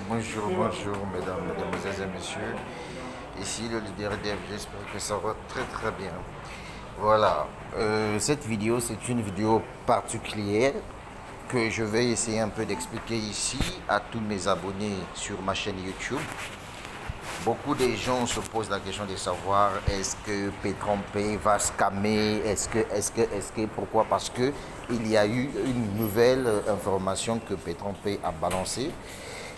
bonjour, mesdames, mesdemoiselles et messieurs. Ici le leader Dev, j'espère que ça va très bien. Voilà, cette vidéo, c'est une vidéo particulière que je vais essayer un peu d'expliquer ici à tous mes abonnés sur ma chaîne YouTube. Beaucoup de gens se posent la question de savoir est-ce que Pétrompay va scammer, pourquoi? Parce que il y a eu une nouvelle information que Pétrompay a balancée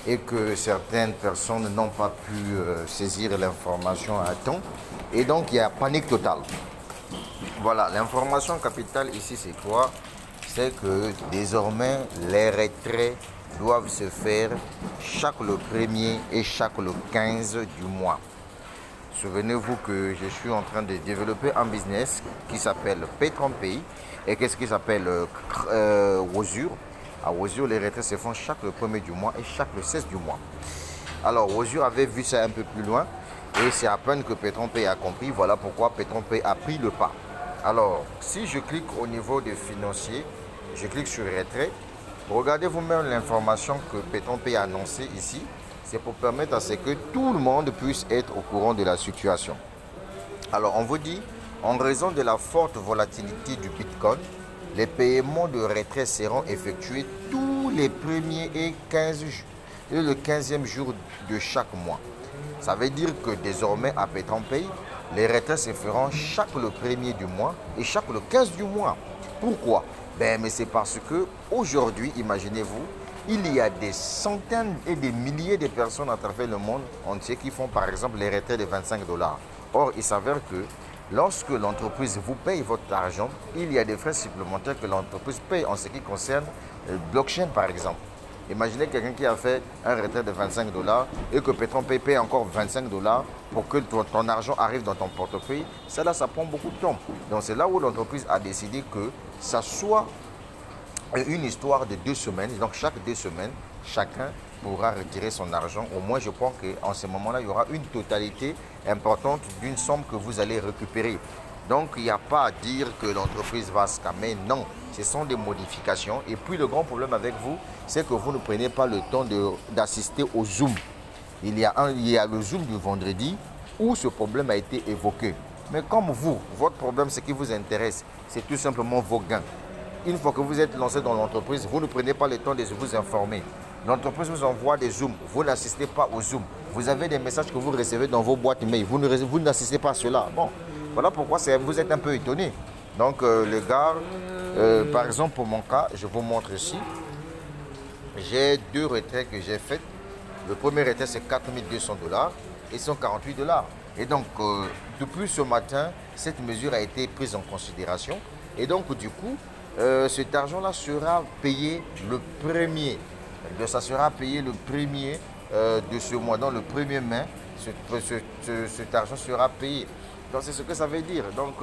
et que certaines personnes n'ont pas pu saisir l'information à temps. Et donc il y a panique totale. Voilà, l'information capitale ici c'est quoi? C'est que désormais les retraits doivent se faire chaque le 1er et chaque le 15 du mois. Souvenez-vous que je suis en train de développer un business qui s'appelle Pétrompay. Et qu'est-ce qui s'appelle Wozur? À Wozur, les retraits se font chaque le 1er du mois et chaque le 16 du mois. Alors Wozur avait vu ça un peu plus loin et c'est à peine que Pétrompay a compris. Voilà pourquoi Pétrompay a pris le pas. Alors, si je clique au niveau des financiers, je clique sur retrait. Regardez vous-même l'information que Pétrompay a annoncée ici. C'est pour permettre à ce que tout le monde puisse être au courant de la situation. Alors, on vous dit, en raison de la forte volatilité du Bitcoin, les paiements de retrait seront effectués tous les 1er et 15e jour de chaque mois. Ça veut dire que désormais à Pétrompay, les retraits se feront chaque le 1er du mois et chaque le 15 du mois. Pourquoi? Mais c'est parce que aujourd'hui, imaginez-vous, il y a des centaines et des milliers de personnes à travers le monde entier qui font par exemple les retraits de 25 $. Or, il s'avère que lorsque l'entreprise vous paye votre argent, il y a des frais supplémentaires que l'entreprise paye en ce qui concerne le blockchain par exemple. Imaginez quelqu'un qui a fait un retrait de 25 $ et que Pétrompay paye encore 25 $ pour que ton argent arrive dans ton portefeuille. Cela, ça prend beaucoup de temps. Donc c'est là où l'entreprise a décidé que ça soit une histoire de 2 semaines. Donc chaque 2 semaines, chacun pourra retirer son argent. Au moins, je pense qu'en ce moment-là, il y aura une totalité importante d'une somme que vous allez récupérer. Donc, il n'y a pas à dire que l'entreprise va scammer. Non, ce sont des modifications. Et puis, le grand problème avec vous, c'est que vous ne prenez pas le temps d'assister au Zoom. Il y a le Zoom du vendredi où ce problème a été évoqué. Mais comme vous, votre problème, ce qui vous intéresse, c'est tout simplement vos gains. Une fois que vous êtes lancé dans l'entreprise, vous ne prenez pas le temps de vous informer. L'entreprise vous envoie des Zooms, vous n'assistez pas aux Zooms. Vous avez des messages que vous recevez dans vos boîtes mail, vous n'assistez pas à cela. Bon, voilà pourquoi vous êtes un peu étonné. Donc les gars, par exemple pour mon cas, je vous montre ici. J'ai 2 retraits que j'ai faits. Le premier retrait c'est 4200 $ et 148 $. Et donc depuis ce matin, cette mesure a été prise en considération. Et donc du coup, cet argent-là sera payé le 1er. Ça sera payé le 1er de ce mois, dans le 1er mai, cet argent sera payé. Donc c'est ce que ça veut dire. Donc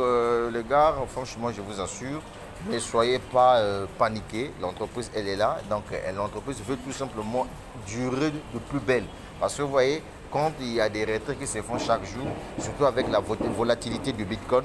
les gars, franchement, je vous assure, ne soyez pas paniqués. L'entreprise, elle est là. Donc l'entreprise veut tout simplement durer de plus belle. Parce que vous voyez, quand il y a des retraits qui se font chaque jour, surtout avec la volatilité du Bitcoin,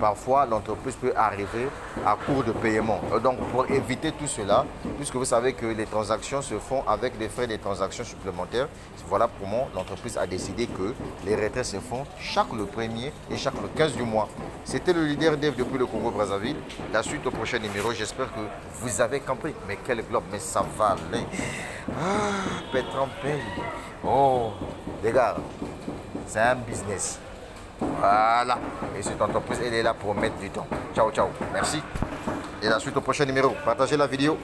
parfois l'entreprise peut arriver à court de paiement. Donc pour éviter tout cela, puisque vous savez que les transactions se font avec des frais de transactions supplémentaires, voilà comment l'entreprise a décidé que les retraits se font chaque le 1er et chaque le 15 du mois. C'était le leader Dev depuis le Congo-Brazzaville. La suite au prochain numéro, j'espère que vous avez compris. Mais quel globe, mais ça va aller. Ah, Pétrompay. Oh, les gars, c'est un business. Voilà. Et cette entreprise, elle est là pour mettre du temps. Ciao, ciao. Merci. Et la suite au prochain numéro. Partagez la vidéo.